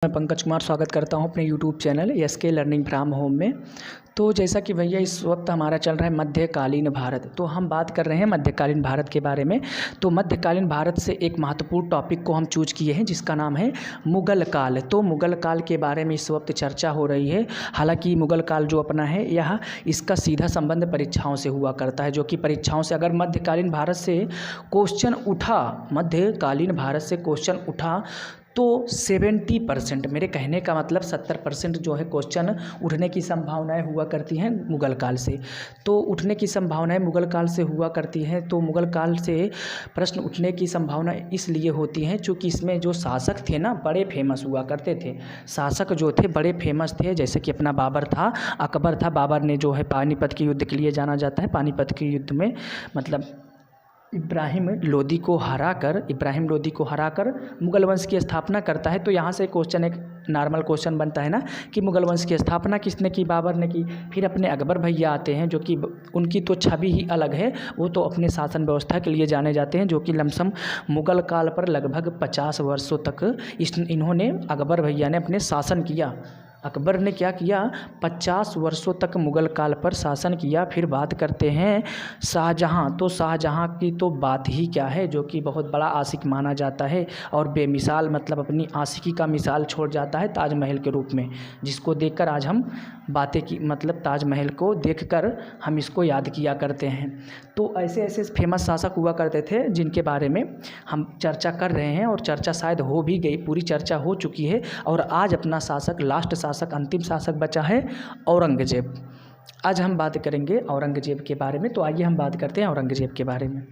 मैं पंकज कुमार स्वागत करता हूं अपने YouTube channel SK learning from home में। तो जैसा कि भैया इस वक्त हमारा चल रहा है मध्यकालीन भारत, तो हम बात कर रहे हैं मध्यकालीन भारत के बारे में। तो मध्यकालीन भारत से एक महत्वपूर्ण टॉपिक को हम चूज किए हैं जिसका नाम है मुग़ल काल। तो मुग़ल काल के बारे में इस वक्त चर्चा हो रही है। हालांकि मुग़ल काल जो अपना है यह इसका सीधा संबंध परीक्षाओं से हुआ करता है, जो कि परीक्षाओं से अगर मध्यकालीन भारत से क्वेश्चन उठा तो 70%, मेरे कहने का मतलब 70% जो है क्वेश्चन उठने की संभावनाएं हुआ करती हैं मुग़ल काल से। तो उठने की संभावनाएं मुग़ल काल से हुआ करती हैं। तो मुग़ल काल से प्रश्न उठने की संभावना इसलिए होती हैं क्योंकि इसमें जो शासक थे ना बड़े फेमस हुआ करते थे। शासक जो थे बड़े फेमस थे, जैसे कि अपना अकबर था। बाबर ने जो है पानीपत के युद्ध के लिए जाना जाता है। पानीपत के युद्ध में मतलब इब्राहिम लोदी को हराकर मुग़ल वंश की स्थापना करता है। तो यहाँ से क्वेश्चन एक नॉर्मल क्वेश्चन बनता है ना कि मुग़ल वंश की स्थापना किसने की? बाबर ने की। फिर अपने अकबर भैया आते हैं जो कि उनकी तो छवि ही अलग है, वो तो अपने शासन व्यवस्था के लिए जाने जाते हैं, जो कि लमसम मुग़ल काल पर लगभग 50 वर्षों तक इन्होंने अकबर भैया ने अपने शासन किया। अकबर ने क्या किया? 50 वर्षों तक मुग़ल काल पर शासन किया। फिर बात करते हैं शाहजहाँ। तो शाहजहाँ की तो बात ही क्या है, जो कि बहुत बड़ा आशिक माना जाता है और बेमिसाल मतलब अपनी आशिकी का मिसाल छोड़ जाता है ताजमहल के रूप में, जिसको देखकर आज हम ताजमहल को देखकर हम इसको याद किया करते हैं। तो ऐसे ऐसे फेमस शासक हुआ करते थे जिनके बारे में हम चर्चा कर रहे हैं, और चर्चा शायद हो भी गई, पूरी चर्चा हो चुकी है। और आज अपना अंतिम शासक बचा है औरंगजेब। आज हम बात करेंगे औरंगजेब के बारे में। तो आइए हम बात करते हैं औरंगजेब के बारे में।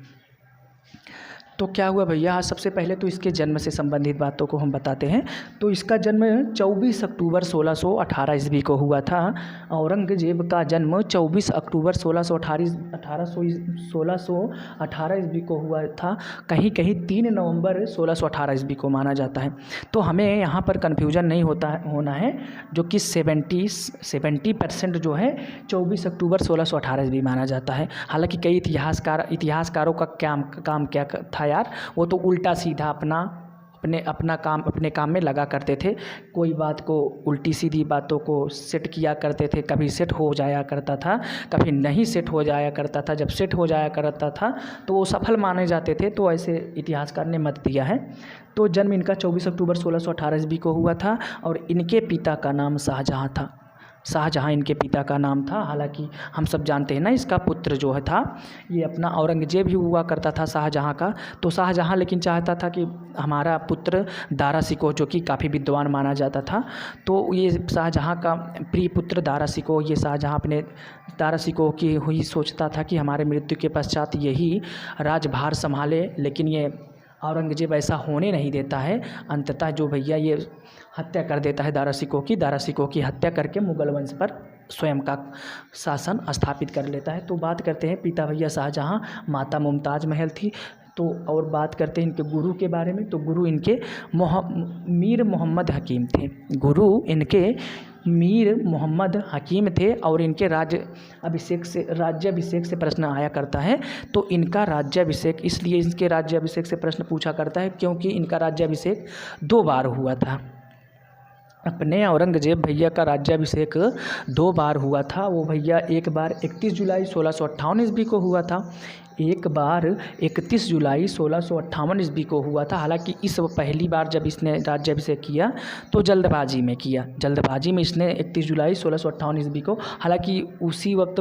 तो क्या हुआ भैया, आज सबसे पहले तो इसके जन्म से संबंधित बातों को हम बताते हैं। तो इसका जन्म 24 अक्टूबर 1618 ईस्वी को हुआ था। औरंगजेब का जन्म 24 अक्टूबर 1618 ईस्वी को हुआ था। कहीं कहीं 3 नवंबर 1618 ईस्वी को माना जाता है। तो हमें यहाँ पर कन्फ्यूजन नहीं होना है, जो कि 70% जो है 24 अक्टूबर 1618 ईस्वी माना जाता है। हालांकि कई इतिहासकारों का काम क्या था यार, वो तो उल्टा सीधा अपने काम में लगा करते थे। कोई बात को उल्टी सीधी बातों को सेट किया करते थे। कभी सेट हो जाया करता था, कभी नहीं सेट हो जाया करता था। जब सेट हो जाया करता था तो वो सफल माने जाते थे। तो ऐसे इतिहासकार ने मत दिया है। तो जन्म इनका 24 अक्टूबर 1618 ईस्वी को हुआ था, और इनके पिता का नाम शाहजहाँ था। शाहजहाँ इनके पिता का नाम था। हालांकि हम सब जानते हैं ना, इसका पुत्र जो है था ये अपना औरंगजेब ही हुआ करता था शाहजहाँ का। तो शाहजहाँ लेकिन चाहता था कि हमारा पुत्र दारा शिकोह, जो कि काफ़ी विद्वान माना जाता था, तो ये शाहजहाँ का प्रिय पुत्र दारा शिकोह, ये शाहजहाँ अपने दारा शिकोह की हुई सोचता था कि हमारे मृत्यु के पश्चात यही राजभार संभाले। लेकिन ये औरंगजेब ऐसा होने नहीं देता है। अंततः जो भैया ये हत्या कर देता है दारा शिकोह की हत्या करके मुग़ल वंश पर स्वयं का शासन स्थापित कर लेता है। तो बात करते हैं पिता भैया शाहजहाँ, माता मुमताज़ महल थी। तो और बात करते हैं इनके गुरु के बारे में। तो गुरु इनके मीर मोहम्मद हकीम थे। गुरु इनके मीर मोहम्मद हकीम थे। और इनके राज्याभिषेक से प्रश्न आया करता है। तो इनका राज्याभिषेक, इसलिए इनके राज्याभिषेक से प्रश्न पूछा करता है क्योंकि इनका राज्याभिषेक 2 बार हुआ था। अपने औरंगजेब भैया का राज्याभिषेक 2 बार हुआ था। वो भैया एक बार 31 जुलाई 1658 ईस्वी को हुआ था, एक बार 31 जुलाई 1658 ईस्वी को हुआ था। हालांकि इस पहली बार जब इसने राज्याभिषेक किया तो जल्दबाजी में इसने 31 जुलाई 1658 ईस्वी को, हालांकि उसी वक्त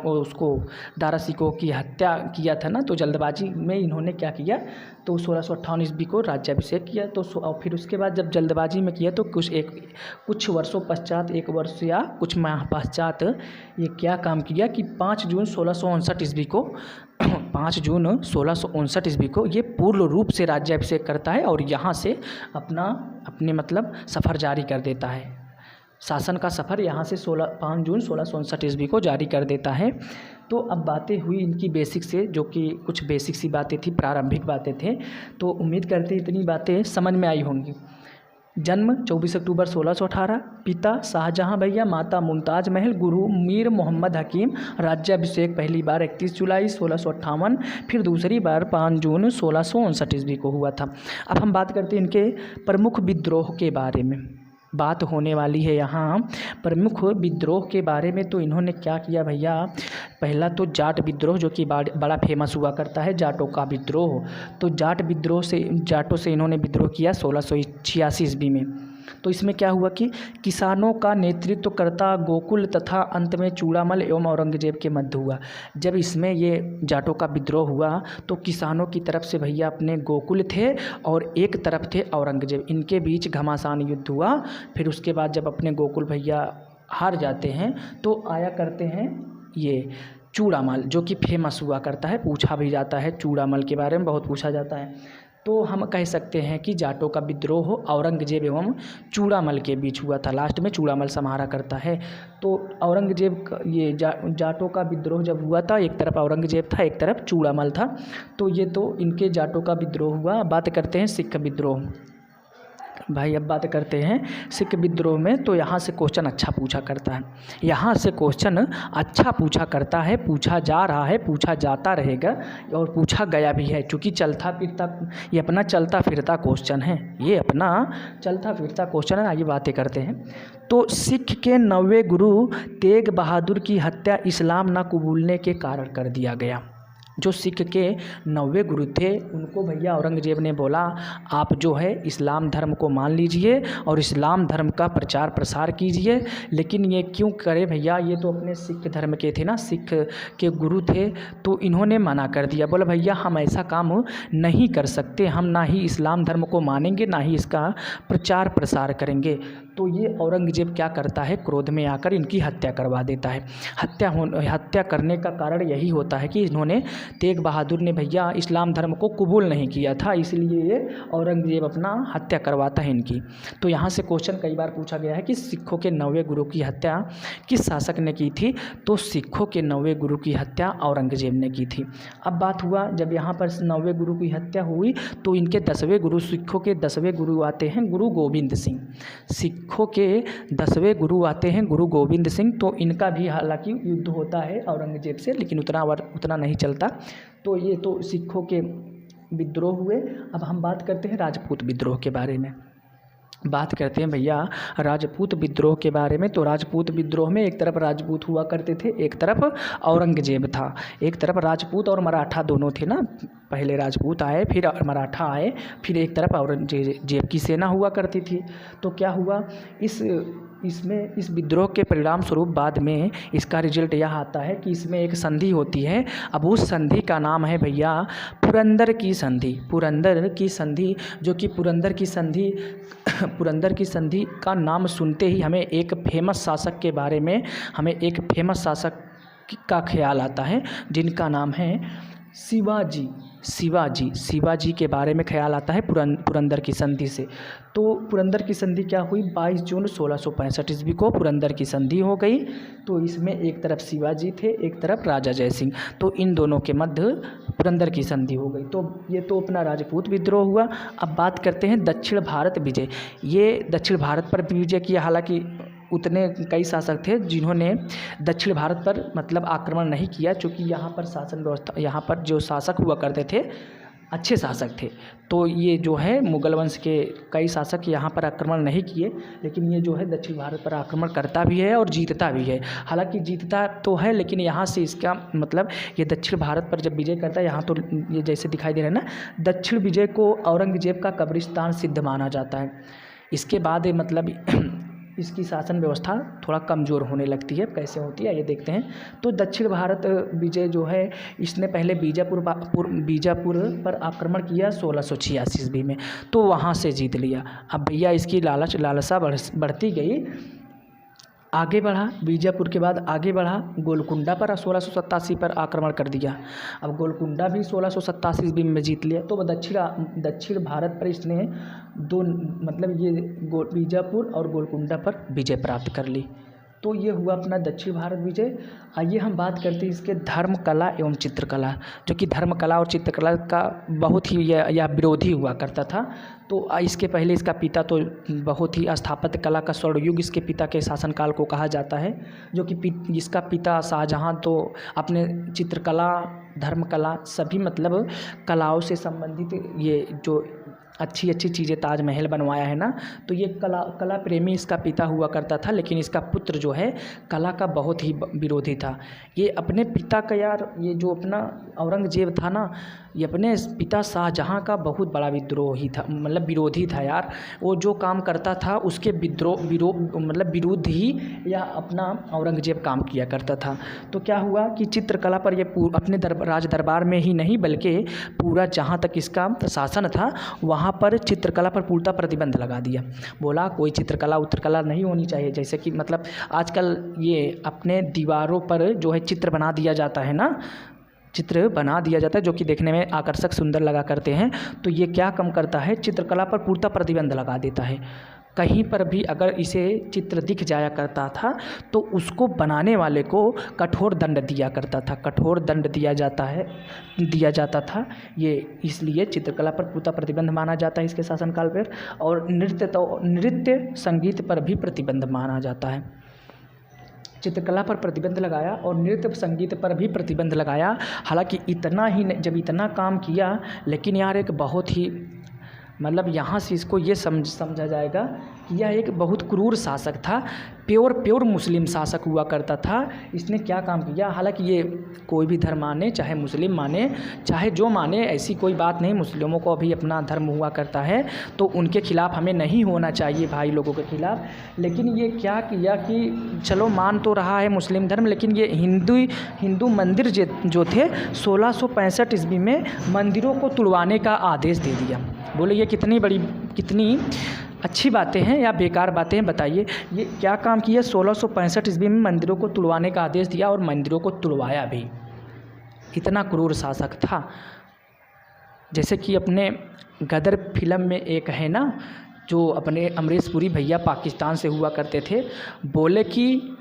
उसको दारा शिकोह की हत्या किया था ना, तो जल्दबाजी में इन्होंने क्या किया, तो 1658 ईस्वी को राज्याभिषेक किया। तो और फिर उसके बाद जब जल्दबाजी में किया तो कुछ वर्षों पश्चात, 1 वर्ष या कुछ माह पश्चात ये क्या काम किया कि 5 जून 1659 ईस्वी को ये पूर्ण रूप से राज्याभिषेक करता है और यहाँ से अपने सफ़र जारी कर देता है। शासन का सफ़र यहाँ से 5 जून 1659 ईस्वी को जारी कर देता है। तो अब बातें हुई इनकी बेसिक से, जो कि कुछ बेसिक सी बातें थी, प्रारंभिक बातें थे। तो उम्मीद करते हैं इतनी बातें समझ में आई होंगी। जन्म 24 अक्टूबर 1618, पिता शाहजहां भैया, माता मुमताज़ महल, गुरु मीर मोहम्मद हकीम, राज्याभिषेक पहली बार 31 जुलाई 1658, फिर दूसरी बार 5 जून 1659 ईस्वी को हुआ था। अब हम बात करते हैं इनके प्रमुख विद्रोह के बारे में, बात होने वाली है यहाँ प्रमुख विद्रोह के बारे में। तो इन्होंने क्या किया भैया, पहला तो जाट विद्रोह जो कि बड़ा फेमस हुआ करता है, जाटों का विद्रोह। तो जाटों से इन्होंने विद्रोह किया 1686 ईस्वी में। तो इसमें क्या हुआ कि किसानों का नेतृत्व करता गोकुल तथा अंत में चूड़ामल एवं औरंगजेब के मध्य हुआ। जब इसमें ये जाटों का विद्रोह हुआ तो किसानों की तरफ से भैया अपने गोकुल थे और एक तरफ थे औरंगजेब, इनके बीच घमासान युद्ध हुआ। फिर उसके बाद जब अपने गोकुल भैया हार जाते हैं तो आया करते हैं ये चूड़ामल, जो कि फेमस हुआ करता है, पूछा भी जाता है चूड़ामल के बारे में, बहुत पूछा जाता है। तो हम कह सकते हैं कि जाटों का विद्रोह औरंगजेब एवं चूड़ामल के बीच हुआ था। लास्ट में चूड़ामल संहारा करता है। तो औरंगजेब का ये जाटों का विद्रोह जब हुआ था, एक तरफ औरंगजेब था, एक तरफ चूड़ामल था। तो ये तो इनके जाटों का विद्रोह हुआ। बात करते हैं सिख विद्रोह भाई। अब बात करते हैं सिख विद्रोह में। तो यहाँ से क्वेश्चन अच्छा पूछा करता है, यहाँ से क्वेश्चन अच्छा पूछा करता है, पूछा जा रहा है, पूछा जाता रहेगा और पूछा गया भी है, क्योंकि चलता फिरता ये अपना चलता फिरता क्वेश्चन है, ये अपना चलता फिरता क्वेश्चन है। आइए बातें करते हैं। तो सिख के 90वें गुरु तेग बहादुर की हत्या इस्लाम न कबूलने के कारण कर दिया गया। जो सिख के 90वें गुरु थे उनको भैया औरंगजेब ने बोला आप जो है इस्लाम धर्म को मान लीजिए और इस्लाम धर्म का प्रचार प्रसार कीजिए। लेकिन ये क्यों करे भैया, ये तो अपने सिख धर्म के थे ना, सिख के गुरु थे। तो इन्होंने मना कर दिया, बोला भैया हम ऐसा काम नहीं कर सकते, हम ना ही इस्लाम धर्म को मानेंगे ना ही इसका प्रचार प्रसार करेंगे। तो ये औरंगजेब क्या करता है, क्रोध में आकर इनकी हत्या करवा देता है। हत्या करने का कारण यही होता है कि इन्होंने तेग बहादुर ने भैया इस्लाम धर्म को कबूल नहीं किया था, इसलिए ये औरंगजेब अपना हत्या करवाता है इनकी। तो यहाँ से क्वेश्चन कई बार पूछा गया है कि सिखों के 90वें गुरु की हत्या किस शासक ने की थी। तो सिखों के 90वें गुरु की हत्या औरंगजेब ने की थी। अब बात हुआ जब यहाँ पर 90वें गुरु की हत्या हुई तो इनके 10वें गुरु, सिखों के 10वें गुरु आते हैं गुरु गोविंद सिंह। सिखों के 10वें गुरु आते हैं गुरु गोविंद सिंह। तो इनका भी हालांकि युद्ध होता है औरंगजेब से, लेकिन उतना नहीं चलता। तो ये तो सिखों के विद्रोह हुए। अब हम बात करते हैं राजपूत विद्रोह के बारे में। बात करते हैं भैया राजपूत विद्रोह के बारे में। तो राजपूत विद्रोह में एक तरफ राजपूत हुआ करते थे, एक तरफ औरंगजेब था। एक तरफ राजपूत और मराठा दोनों थे ना, पहले राजपूत आए फिर मराठा आए, फिर एक तरफ औरंगजेब की सेना हुआ करती थी। तो क्या हुआ, इस विद्रोह के परिणाम स्वरूप बाद में इसका रिजल्ट यह आता है कि इसमें एक संधि होती है। अब उस संधि का नाम है भैया पुरंदर की संधि। पुरंदर की संधि, जो कि पुरंदर की संधि का नाम सुनते ही हमें एक फेमस शासक के बारे में, हमें एक फेमस शासक का ख्याल आता है जिनका नाम है शिवाजी के बारे में ख्याल आता है पुरंदर की संधि से। तो पुरंदर की संधि क्या हुई, 22 जून 1665 ईस्वी को पुरंदर की संधि हो गई। तो इसमें एक तरफ शिवाजी थे, एक तरफ राजा जय सिंह, तो इन दोनों के मध्य पुरंदर की संधि हो गई। तो ये तो अपना राजपूत विद्रोह हुआ। अब बात करते हैं दक्षिण भारत विजय। ये दक्षिण भारत पर भी विजय किया, हालांकि उतने कई शासक थे जिन्होंने दक्षिण भारत पर मतलब आक्रमण नहीं किया, क्योंकि यहाँ पर शासन व्यवस्था, यहाँ पर जो शासक हुआ करते थे अच्छे शासक थे। तो ये जो है मुगल वंश के कई शासक यहाँ पर आक्रमण नहीं किए, लेकिन ये जो है दक्षिण भारत पर आक्रमण करता भी है और जीतता भी है। हालांकि जीतता तो है, लेकिन यहाँ से इसका मतलब ये दक्षिण भारत पर जब विजय करता है, यहाँ तो ये जैसे दिखाई दे रहा है ना, दक्षिण विजय को औरंगजेब का कब्रिस्तान सिद्ध माना जाता है। इसके बाद मतलब इसकी शासन व्यवस्था थोड़ा कमज़ोर होने लगती है। कैसे होती है ये देखते हैं। तो दक्षिण भारत विजय जो है, इसने पहले बीजापुर पर आक्रमण किया 1686 ईस्वी में, तो वहाँ से जीत लिया। अब भैया इसकी लालसा बढ़ती गई, आगे बढ़ा, बीजापुर के बाद आगे बढ़ा, गोलकुंडा पर 1687 पर आक्रमण कर दिया। अब गोलकुंडा भी 1687 ईस्वी में जीत लिया। तो दक्षिण भारत पर इसने दो मतलब ये बीजापुर और गोलकुंडा पर विजय प्राप्त कर ली। तो ये हुआ अपना दक्षिण भारत विजय। आइए हम बात करते हैं इसके धर्म कला एवं चित्रकला, जो कि धर्म कला और चित्रकला का बहुत ही यह विरोधी हुआ करता था। तो इसके पहले इसका पिता तो बहुत ही स्थापत्य कला का स्वर्णयुग इसके पिता के शासनकाल को कहा जाता है, जो कि इसका पिता शाहजहां तो अपने चित्रकला, धर्म कला सभी मतलब कलाओं से संबंधित ये जो अच्छी अच्छी चीज़ें ताजमहल बनवाया है ना, तो ये कला प्रेमी इसका पिता हुआ करता था। लेकिन इसका पुत्र जो है कला का बहुत ही विरोधी था। ये अपने पिता का यार, ये जो अपना औरंगजेब था ना, ये अपने पिता शाहजहां का बहुत बड़ा विद्रोही था, मतलब विरोधी था यार। वो जो काम करता था उसके मतलब विरुद्ध ही या अपना औरंगजेब काम किया करता था। तो क्या हुआ कि चित्रकला पर ये अपने राज दरबार में ही नहीं बल्कि पूरा जहाँ तक इसका शासन था वहाँ पर चित्रकला पर पूर्णतः प्रतिबंध लगा दिया। बोला कोई चित्रकला उत्रकला नहीं होनी चाहिए। जैसे कि मतलब आजकल ये अपने दीवारों पर जो है चित्र बना दिया जाता है ना, चित्र बना दिया जाता है जो कि देखने में आकर्षक सुंदर लगा करते हैं। तो ये क्या कम करता है, चित्रकला पर पूर्णतः प्रतिबंध लगा देता है। कहीं पर भी अगर इसे चित्र दिख जाया करता था तो उसको बनाने वाले को कठोर दंड दिया करता था, कठोर दंड दिया जाता था। ये इसलिए चित्रकला पर पूर्णतः प्रतिबंध माना जाता है इसके शासनकाल पर। और नृत्य संगीत पर भी प्रतिबंध माना जाता है। चित्रकला पर प्रतिबंध लगाया और नृत्य संगीत पर भी प्रतिबंध लगाया। हालांकि इतना ही जब इतना काम किया, लेकिन यार एक बहुत ही मतलब यहाँ से इसको ये समझा जाएगा कि यह एक बहुत क्रूर शासक था, प्योर मुस्लिम शासक हुआ करता था। इसने क्या काम किया, हालांकि ये कोई भी धर्म माने, चाहे मुस्लिम माने चाहे जो माने, ऐसी कोई बात नहीं। मुस्लिमों को अभी अपना धर्म हुआ करता है तो उनके खिलाफ़ हमें नहीं होना चाहिए, भाई लोगों के खिलाफ़। लेकिन ये क्या किया कि चलो मान तो रहा है मुस्लिम धर्म, लेकिन ये हिंदू मंदिर जो थे 1665 ईस्वी में मंदिरों को तुड़वाने का आदेश दे दिया। बोले ये कितनी अच्छी बातें हैं या बेकार बातें हैं, बताइए। ये क्या काम किया, 1665 ईस्वी में मंदिरों को तुड़वाने का आदेश दिया और मंदिरों को तुड़वाया भी। इतना क्रूर शासक था। जैसे कि अपने गदर फिल्म में एक है ना, जो अपने अमरीश पुरी भैया पाकिस्तान से हुआ करते थे, बोले कि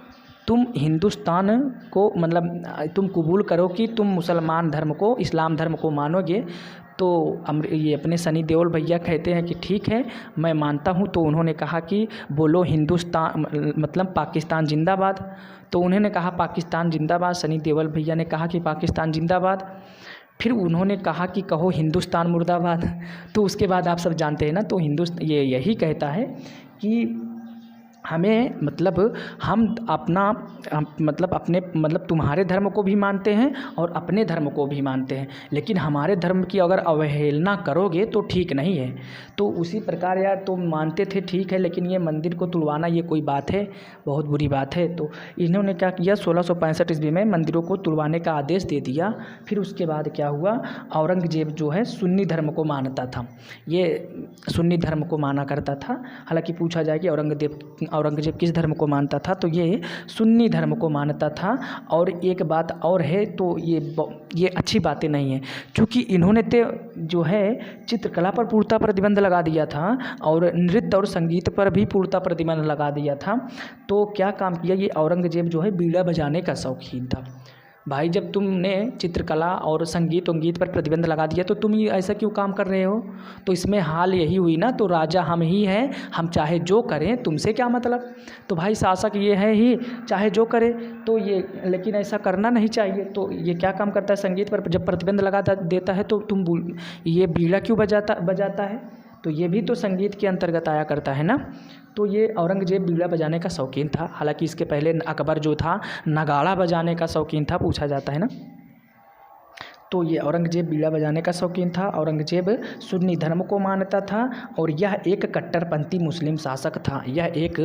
तुम हिंदुस्तान को मतलब तुम कबूल करो कि तुम मुसलमान धर्म को, इस्लाम धर्म को मानोगे। तो ये अपने सनी देओल भैया कहते हैं कि ठीक है मैं मानता हूँ। तो उन्होंने कहा कि बोलो हिंदुस्तान मतलब पाकिस्तान जिंदाबाद। तो उन्होंने कहा पाकिस्तान जिंदाबाद, सनी देओल भैया ने कहा कि पाकिस्तान जिंदाबाद। फिर उन्होंने कहा कि कहो हिंदुस्तान मुर्दाबाद। तो उसके बाद आप सब जानते हैं ना, तो ये यही कहता है कि हमें मतलब हम अपना मतलब अपने मतलब तुम्हारे धर्म को भी मानते हैं और अपने धर्म को भी मानते हैं, लेकिन हमारे धर्म की अगर अवहेलना करोगे तो ठीक नहीं है। तो उसी प्रकार यार तुम मानते थे ठीक है, लेकिन ये मंदिर को तुड़वाना ये कोई बात है, बहुत बुरी बात है। तो इन्होंने क्या किया, 1665 ईस्वी में मंदिरों को तुड़वाने का आदेश दे दिया। फिर उसके बाद क्या हुआ, औरंगजेब जो है सुन्नी धर्म को मानता था, ये सुन्नी धर्म को माना करता था। हालांकि पूछा जाए कि औरंगजेब किस धर्म को मानता था, तो ये सुन्नी धर्म को मानता था। और एक बात और है, तो ये अच्छी बातें नहीं है, क्योंकि इन्होंने तो जो है चित्रकला पर पूर्णतः प्रतिबंध लगा दिया था और नृत्य और संगीत पर भी पूर्णतः प्रतिबंध लगा दिया था। तो क्या काम किया, ये औरंगजेब जो है बीड़ा बजाने का शौकीन था। भाई जब तुमने चित्रकला और संगीत पर प्रतिबंध लगा दिया तो तुम ये ऐसा क्यों काम कर रहे हो। तो इसमें हाल यही हुई ना, तो राजा हम ही हैं, हम चाहे जो करें, तुमसे क्या मतलब। तो भाई शासक ये है ही, चाहे जो करे। तो ये लेकिन ऐसा करना नहीं चाहिए। तो ये क्या काम करता है, संगीत पर जब प्रतिबंध लगा देता है तो तुम ये बीड़ा क्यों बजाता है। तो ये भी तो संगीत के अंतर्गत आया करता है ना। तो ये औरंगजेब बीड़ा बजाने का शौकीन था। हालांकि इसके पहले अकबर जो था नगाड़ा बजाने का शौकीन था, पूछा जाता है ना। तो ये औरंगजेब बीड़ा बजाने का शौकीन था। औरंगजेब सुन्नी धर्म को मानता था और यह एक कट्टरपंथी मुस्लिम शासक था। यह एक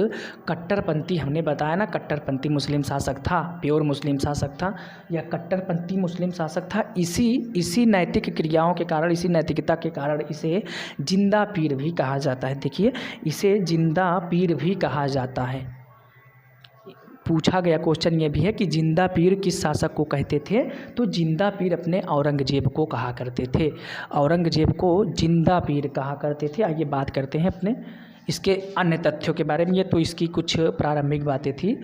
कट्टरपंथी, हमने बताया ना, कट्टरपंथी मुस्लिम शासक था, प्योर मुस्लिम शासक था। यह कट्टरपंथी मुस्लिम शासक था। इसी नैतिक क्रियाओं के कारण, इसी नैतिकता के कारण इसे जिंदा पीर भी कहा जाता है। देखिए, इसे जिंदा पीर भी कहा जाता है। पूछा गया क्वेश्चन ये भी है कि जिंदा पीर किस शासक को कहते थे, तो जिंदा पीर अपने औरंगजेब को कहा करते थे। औरंगजेब को जिंदा पीर कहा करते थे। आइए बात करते हैं अपने इसके अन्य तथ्यों के बारे में। ये तो इसकी कुछ प्रारंभिक बातें थी।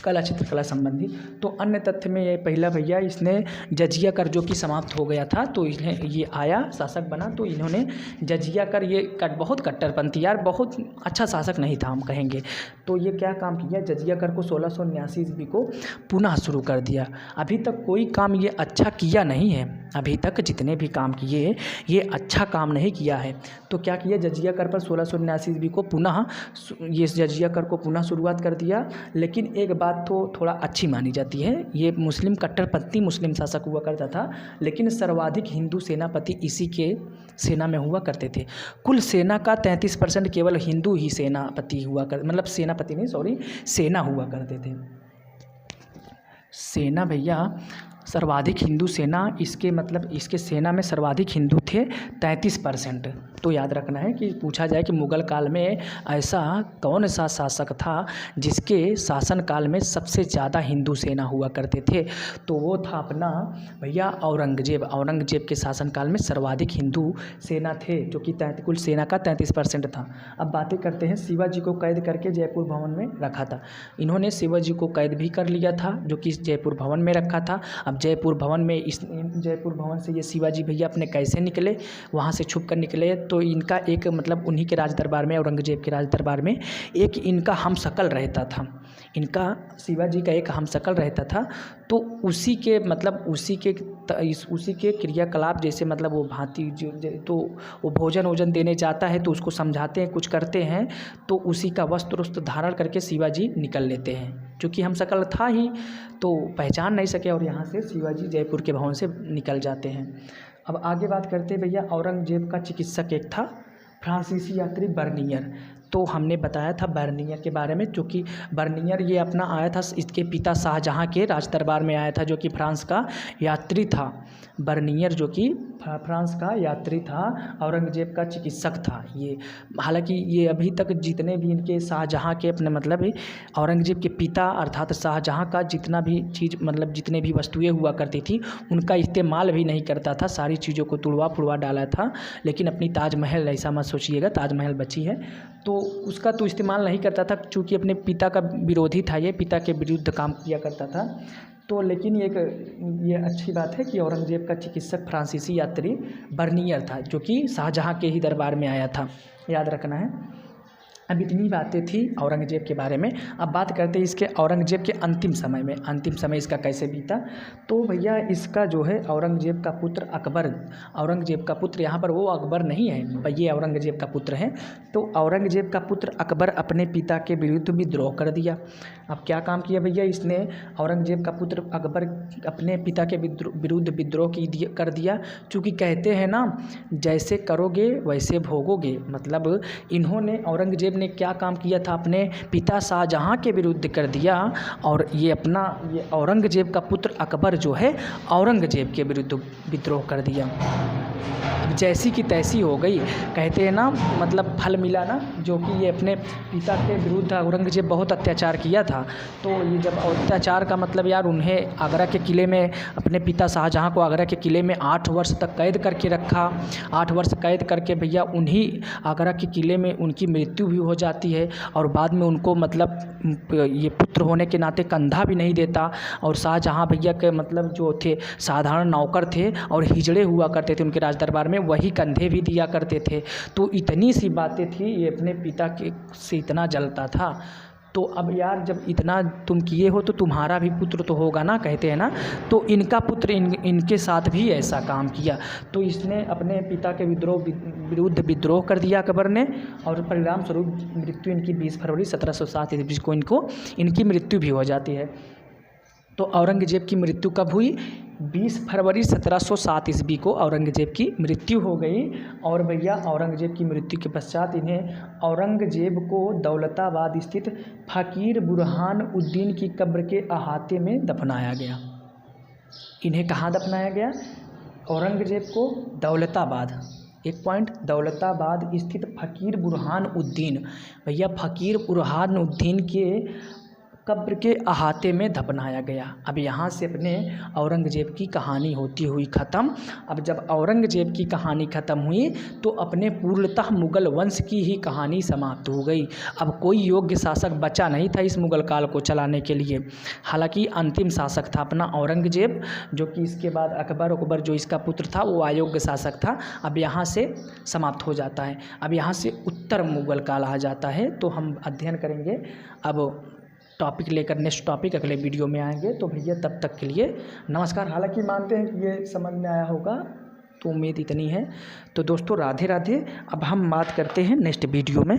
कला चित्रकला संबंधी। तो अन्य तथ्य में ये पहला भैया इसने जजिया कर जो कि समाप्त हो गया था, तो इन्हें ये आया शासक बना, तो इन्होंने जजिया कर ये बहुत कट्टरपंथी, यार बहुत अच्छा शासक नहीं था हम कहेंगे। तो ये क्या काम किया, जजिया कर को 1679 ईस्वी को पुनः शुरू कर दिया। अभी तक कोई काम ये अच्छा किया नहीं है, अभी तक जितने भी काम किए ये अच्छा काम नहीं किया है। तो क्या किया, जजिया कर पर 1679 ईस्वी को पुनः ये जजिया कर को पुनः शुरुआत कर दिया। लेकिन एक बात तो थोड़ा अच्छी मानी जाती है, ये मुस्लिम कट्टरपंथी मुस्लिम शासक हुआ करता था, लेकिन सर्वाधिक हिंदू सेनापति इसी के सेना में हुआ करते थे। कुल सेना का 33% केवल हिंदू ही सेनापति हुआ कर, मतलब सेनापति नहीं सॉरी सेना हुआ करते थे। सेना भैया सर्वाधिक हिंदू सेना, इसके मतलब इसके सेना में सर्वाधिक हिंदू थे 33%। तो याद रखना है कि पूछा जाए कि मुग़ल काल में ऐसा कौन सा शासक था जिसके शासन काल में सबसे ज़्यादा हिंदू सेना हुआ करते थे, तो वो था अपना भैया औरंगजेब। औरंगजेब के शासन काल में सर्वाधिक हिंदू सेना थे, जो कि कुल सेना का 33% था। अब बातें करते हैं, शिवाजी को कैद करके जयपुर भवन में रखा था। इन्होंने शिवाजी को कैद भी कर लिया था, जो कि जयपुर भवन में रखा था। अब जयपुर भवन में जयपुर भवन से ये शिवाजी भैया अपने कैसे निकले, वहाँ से छुप कर निकले। तो इनका एक मतलब उन्हीं के राज दरबार में, औरंगजेब के राज दरबार में एक इनका हमशक्ल रहता था, इनका शिवाजी का एक हमशक्ल रहता था। तो उसी के मतलब उसी के क्रियाकलाप जैसे मतलब वो भांति तो वो भोजन देने जाता है तो उसको समझाते हैं, कुछ करते हैं, तो उसी का वस्त्र धारण करके शिवाजी निकल लेते हैं। चूँकि हमशक्ल था ही तो पहचान नहीं सके और यहाँ से शिवाजी जयपुर के भवन से निकल जाते हैं। अब आगे बात करते हैं भैया, औरंगजेब का चिकित्सक एक था फ्रांसीसी यात्री बर्नियर। तो हमने बताया था बर्नियर के बारे में, जो कि बर्नियर ये अपना आया था, इसके पिता शाहजहाँ के राज दरबार में आया था, जो कि फ्रांस का यात्री था। बर्नियर जो कि फ्रांस का यात्री था, औरंगजेब का चिकित्सक था ये। हालांकि ये अभी तक जितने भी इनके शाहजहाँ के अपने मतलब औरंगजेब के पिता अर्थात शाहजहाँ का जितना भी चीज़ मतलब जितने भी वस्तुएं हुआ करती थी उनका इस्तेमाल भी नहीं करता था, सारी चीज़ों को तुड़वा फुड़वा डाला था। लेकिन अपनी ताजमहल ऐसा मत सोचिएगा, ताजमहल बची है तो उसका तो इस्तेमाल नहीं करता था, चूँकि अपने पिता का विरोधी था, ये पिता के विरुद्ध काम किया करता था। तो लेकिन ये अच्छी बात है कि औरंगजेब का चिकित्सक फ्रांसीसी यात्री बर्नियर था, जो कि शाहजहाँ के ही दरबार में आया था, याद रखना है। अब इतनी बातें थी औरंगजेब के बारे में। अब बात करते हैं इसके औरंगजेब के अंतिम समय में, अंतिम समय इसका कैसे बीता। तो भैया इसका जो है औरंगजेब का पुत्र अकबर, औरंगजेब का पुत्र, यहाँ पर वो अकबर नहीं है, ये औरंगजेब का पुत्र है। तो औरंगजेब का पुत्र अकबर अपने पिता के विरुद्ध विद्रोह कर दिया। अब क्या काम किया भैया इसने, औरंगजेब का पुत्र अकबर अपने पिता के विरुद्ध विद्रोह कर दिया। चूँकि कहते हैं ना, जैसे करोगे वैसे भोगोगे, मतलब इन्होंने औरंगजेब ने क्या काम किया था, अपने पिता शाहजहाँ के विरुद्ध कर दिया और ये औरंगजेब का पुत्र अकबर जो है औरंगजेब के विरुद्ध विद्रोह कर दिया। अब जैसी की तैसी हो गई, कहते हैं ना मतलब फल मिला ना, जो कि ये अपने पिता के विरुद्ध औरंगजेब बहुत अत्याचार किया था। तो ये जब अत्याचार का मतलब यार, उन्हें आगरा के किले में, अपने पिता शाहजहाँ को आगरा के किले में 8 वर्ष तक कैद करके रखा। 8 वर्ष कैद करके भैया उन्हीं आगरा के किले में उनकी मृत्यु भी हो जाती है और बाद में उनको मतलब ये पुत्र होने के नाते कंधा भी नहीं देता। और शाहजहाँ भैया के मतलब जो थे साधारण नौकर थे और हिजड़े हुआ करते थे उनके राज दरबार में, वही कंधे भी दिया करते थे। तो इतनी सी बातें थी, ये अपने पिता के से इतना जलता था। तो अब यार जब इतना तुम किए हो तो तुम्हारा भी पुत्र तो होगा ना, कहते हैं ना। तो इनका पुत्र इनके साथ भी ऐसा काम किया। तो इसने अपने पिता के विरुद्ध विद्रोह कर दिया अकबर ने, और परिणाम स्वरूप मृत्यु इनकी 20 फरवरी 1707 ईस्वी को इनकी मृत्यु भी हो जाती है। तो औरंगजेब की मृत्यु कब हुई, 20 फरवरी 1707 ईस्वी को औरंगजेब की मृत्यु हो गई। और भैया औरंगजेब की मृत्यु के पश्चात इन्हें औरंगजेब को दौलताबाद स्थित फ़कीर बुरहान उद्दीन की कब्र के अहाते में दफनाया गया। इन्हें कहाँ दफनाया गया, औरंगजेब को दौलताबाद, एक पॉइंट, दौलताबाद स्थित फ़कीर बुरहान उद्दीन। भैया फ़कीर बुरहान उद्दीन के कब्र के अहाते में दफनाया गया। अब यहाँ से अपने औरंगज़ेब की कहानी होती हुई ख़त्म। अब जब औरंगज़ेब की कहानी ख़त्म हुई तो अपने पूर्णतः मुग़ल वंश की ही कहानी समाप्त हो गई। अब कोई योग्य शासक बचा नहीं था इस मुग़ल काल को चलाने के लिए। हालांकि अंतिम शासक था अपना औरंगज़ेब, जो कि इसके बाद अकबर जो इसका पुत्र था वो अयोग्य शासक था। अब यहाँ से समाप्त हो जाता है। अब यहाँ से उत्तर मुग़ल काल आ जाता है। तो हम अध्ययन करेंगे अब टॉपिक लेकर, नेक्स्ट टॉपिक अगले वीडियो में आएंगे। तो भैया तब तक के लिए नमस्कार। हालांकि मानते हैं कि ये समझ में आया होगा, तो उम्मीद इतनी है। तो दोस्तों राधे राधे। अब हम बात करते हैं नेक्स्ट वीडियो में।